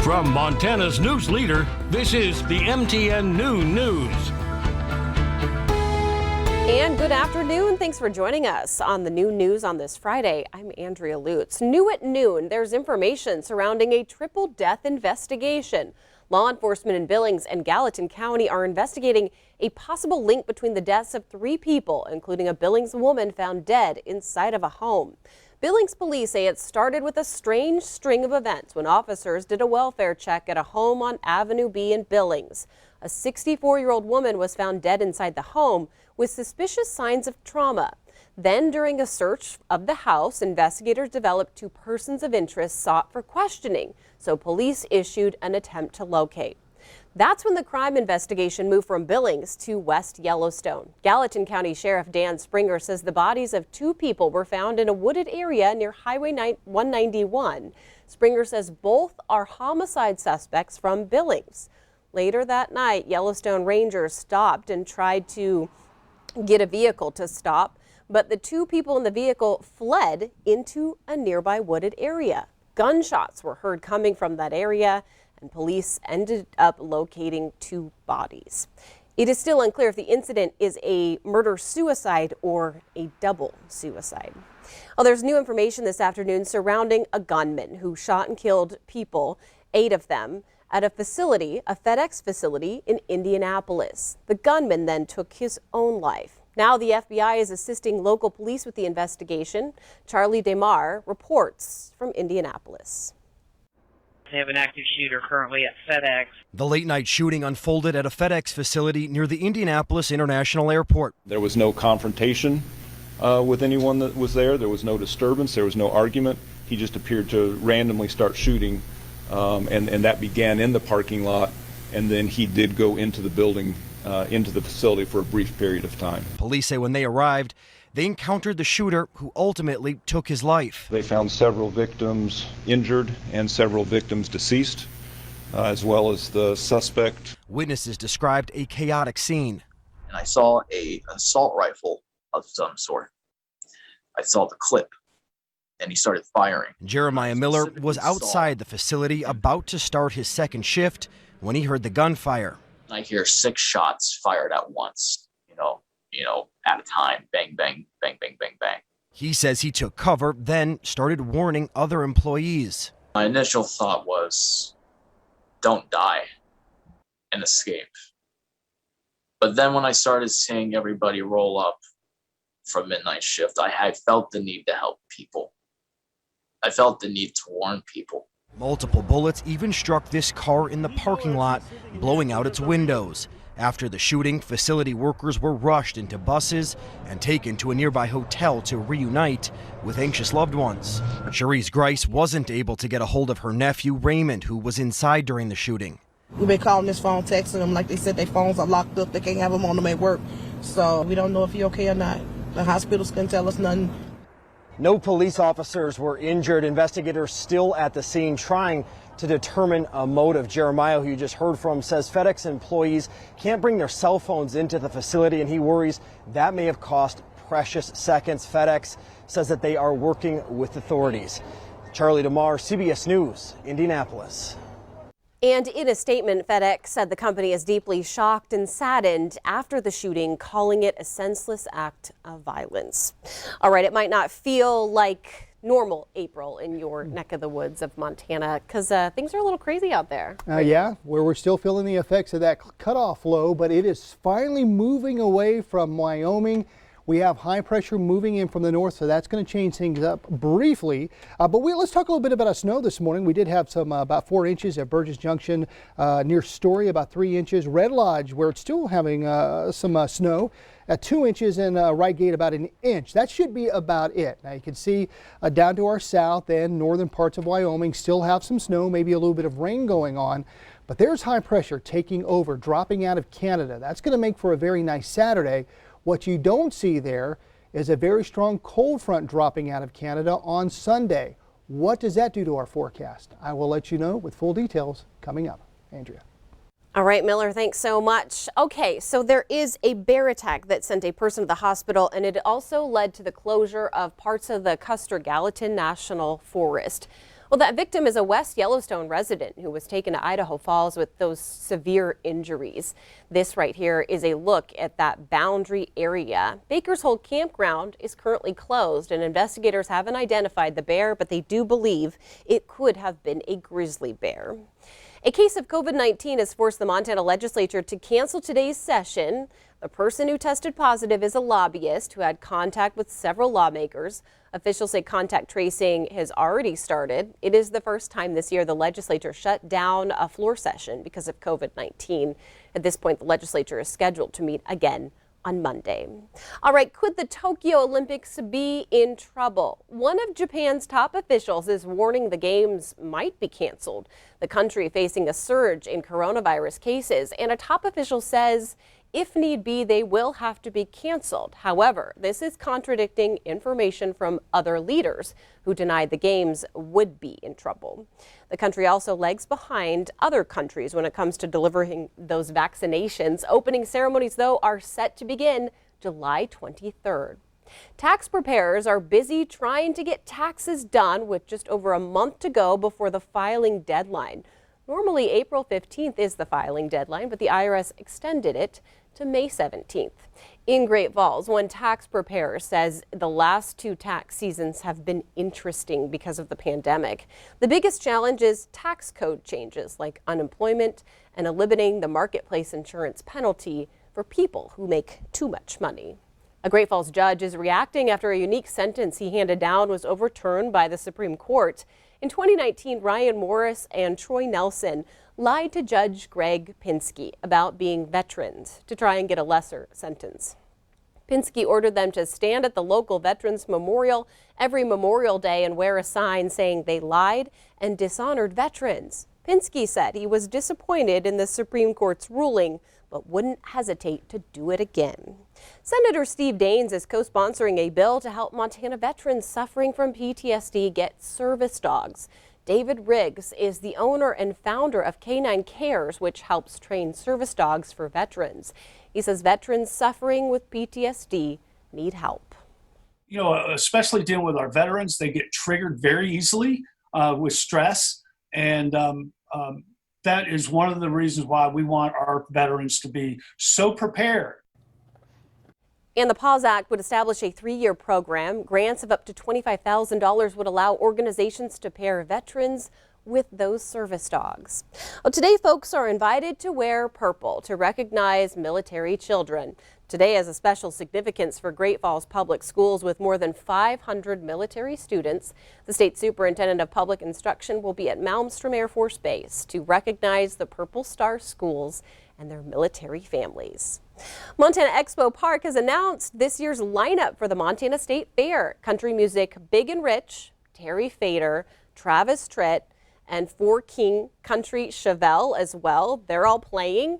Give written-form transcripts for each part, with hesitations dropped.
From Montana's news leader, this is the MTN Noon News. And good afternoon. Thanks for joining us on the Noon News on this Friday. I'm Andrea Lutz. New at noon, there's information surrounding a triple death investigation. Law enforcement in Billings and Gallatin County are investigating a possible link between the deaths of 3 people, including a Billings woman found dead inside of a home. Billings police say it started with a strange string of events when officers did a welfare check at a home on Avenue B in Billings. A 64-year-old woman was found dead inside the home with suspicious signs of trauma. Then, during a search of the house, investigators developed 2 persons of interest sought for questioning, so police issued an attempt to locate. That's when the crime investigation moved from Billings to West Yellowstone. Gallatin County Sheriff Dan Springer says the bodies of 2 people were found in a wooded area near Highway 191. Springer says both are homicide suspects from Billings. Later that night, Yellowstone Rangers stopped and tried to get a vehicle to stop, but the 2 people in the vehicle fled into a nearby wooded area. Gunshots were heard coming from that area, and police ended up locating 2 bodies. It is still unclear if the incident is a murder-suicide or a double suicide. Well, there's new information this afternoon surrounding a gunman who shot and killed people, 8 of them, at a facility, a FedEx facility in Indianapolis. The gunman then took his own life. Now the FBI is assisting local police with the investigation. Charlie DeMar reports from Indianapolis. They have an active shooter currently at FedEx. The late-night shooting unfolded at a FedEx facility near the Indianapolis International Airport. There was no confrontation with anyone that was there. There was no disturbance. There was no argument. He just appeared to randomly start shooting, and that began in the parking lot, and then he did go into the building, into the facility for a brief period of time. Police say when they arrived, they encountered the shooter who ultimately took his life. They found several victims injured and several victims deceased, as well as the suspect. Witnesses described a chaotic scene. And I saw an assault rifle of some sort. I saw the clip, and he started firing. Jeremiah Miller was outside the facility about to start his second shift when he heard the gunfire. I hear 6 shots fired at once, at a time. Bang, bang, bang, bang, bang, bang. He says he took cover, then started warning other employees. My initial thought was, don't die and escape. But then when I started seeing everybody roll up from midnight shift, I had felt the need to help people. I felt the need to warn people. Multiple bullets even struck this car in the parking lot, blowing out its windows. After the shooting, facility workers were rushed into buses and taken to a nearby hotel to reunite with anxious loved ones. Cherise Grice wasn't able to get a hold of her nephew, Raymond, who was inside during the shooting. We've been calling his phone, texting them. Like they said, their phones are locked up. They can't have them on them at work. So we don't know if he's okay or not. The hospitals couldn't tell us nothing. No police officers were injured. Investigators still at the scene trying to determine a motive. Jeremiah, who you just heard from, says FedEx employees can't bring their cell phones into the facility, and he worries that may have cost precious seconds. FedEx says that they are working with authorities. Charlie DeMar, CBS News, Indianapolis. And in a statement, FedEx said the company is deeply shocked and saddened after the shooting, calling it a senseless act of violence. All right, it might not feel like normal April in your neck of the woods of Montana because things are a little crazy out there. Yeah, where we're still feeling the effects of that cutoff low, but it is finally moving away from Wyoming. We have high pressure moving in from the north, so that's going to change things up briefly. But let's talk a little bit about our snow this morning. We did have some about 4 inches at Burgess Junction near Story, about 3 inches. Red Lodge, where it's still having some snow, at 2 inches, and Wright Gate about 1 inch. That should be about it. Now you can see down to our south and northern parts of Wyoming still have some snow, maybe a little bit of rain going on. But there's high pressure taking over, dropping out of Canada. That's going to make for a very nice Saturday. What you don't see there is a very strong cold front dropping out of Canada on Sunday. What does that do to our forecast? I will let you know with full details coming up. Andrea. All right, Miller, thanks so much. Okay, so there is a bear attack that sent a person to the hospital, and it also led to the closure of parts of the Custer-Gallatin National Forest. Well, that victim is a West Yellowstone resident who was taken to Idaho Falls with those severe injuries. This right here is a look at that boundary area. Baker's Hole Campground is currently closed, and investigators haven't identified the bear, but they do believe it could have been a grizzly bear. A case of COVID-19 has forced the Montana legislature to cancel today's session. The person who tested positive is a lobbyist who had contact with several lawmakers. Officials say contact tracing has already started. It is the first time this year the legislature shut down a floor session because of COVID-19. At this point, the legislature is scheduled to meet again on Monday. All right, could the Tokyo Olympics be in trouble? One of Japan's top officials is warning the games might be canceled. The country facing a surge in coronavirus cases, and a top official says if need be, they will have to be canceled. However, this is contradicting information from other leaders who denied the games would be in trouble. The country also lags behind other countries when it comes to delivering those vaccinations. Opening ceremonies, though, are set to begin July 23rd. Tax preparers are busy trying to get taxes done with just over a month to go before the filing deadline. Normally, April 15th is the filing deadline, but the IRS extended it to May 17th. In Great Falls, one tax preparer says the last two tax seasons have been interesting because of the pandemic. The biggest challenge is tax code changes like unemployment and eliminating the marketplace insurance penalty for people who make too much money. A Great Falls judge is reacting after a unique sentence he handed down was overturned by the Supreme Court. In 2019, Ryan Morris and Troy Nelson lied to Judge Greg Ptsd about being veterans to try and get a lesser sentence. Ptsd ordered them to stand at the local Veterans Memorial every Memorial Day and wear a sign saying they lied and dishonored veterans. Ptsd said he was disappointed in the Supreme Court's ruling, but wouldn't hesitate to do it again. Senator Steve Daines is co-sponsoring a bill to help Montana veterans suffering from PTSD get service dogs. David Riggs is the owner and founder of Canine Cares, which helps train service dogs for veterans. He says veterans suffering with PTSD need help. You know, especially dealing with our veterans, they get triggered very easily with stress. And that is one of the reasons why we want our veterans to be so prepared. And the PAWS Act would establish a 3-year program. Grants of up to $25,000 would allow organizations to pair veterans with those service dogs. Well, today, folks are invited to wear purple to recognize military children. Today has a special significance for Great Falls Public Schools with more than 500 military students. The state superintendent of public instruction will be at Malmstrom Air Force Base to recognize the Purple Star schools and their military families. Montana Expo Park has announced this year's lineup for the Montana State Fair. Country music Big and Rich, Terry Fader, Travis Tritt, and Four King Country Chevelle as well. They're all playing.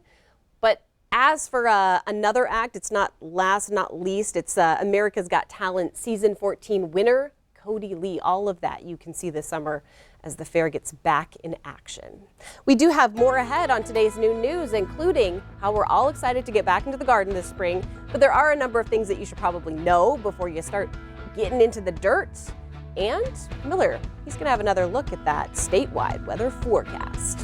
But as for another act, it's not last, not least, it's America's Got Talent Season 14 winner, Cody Lee. All of that you can see this summer as the fair gets back in action. We do have more ahead on today's new news, including how we're all excited to get back into the garden this spring. But there are a number of things that you should probably know before you start getting into the dirt. And Miller, he's going to have another look at that statewide weather forecast.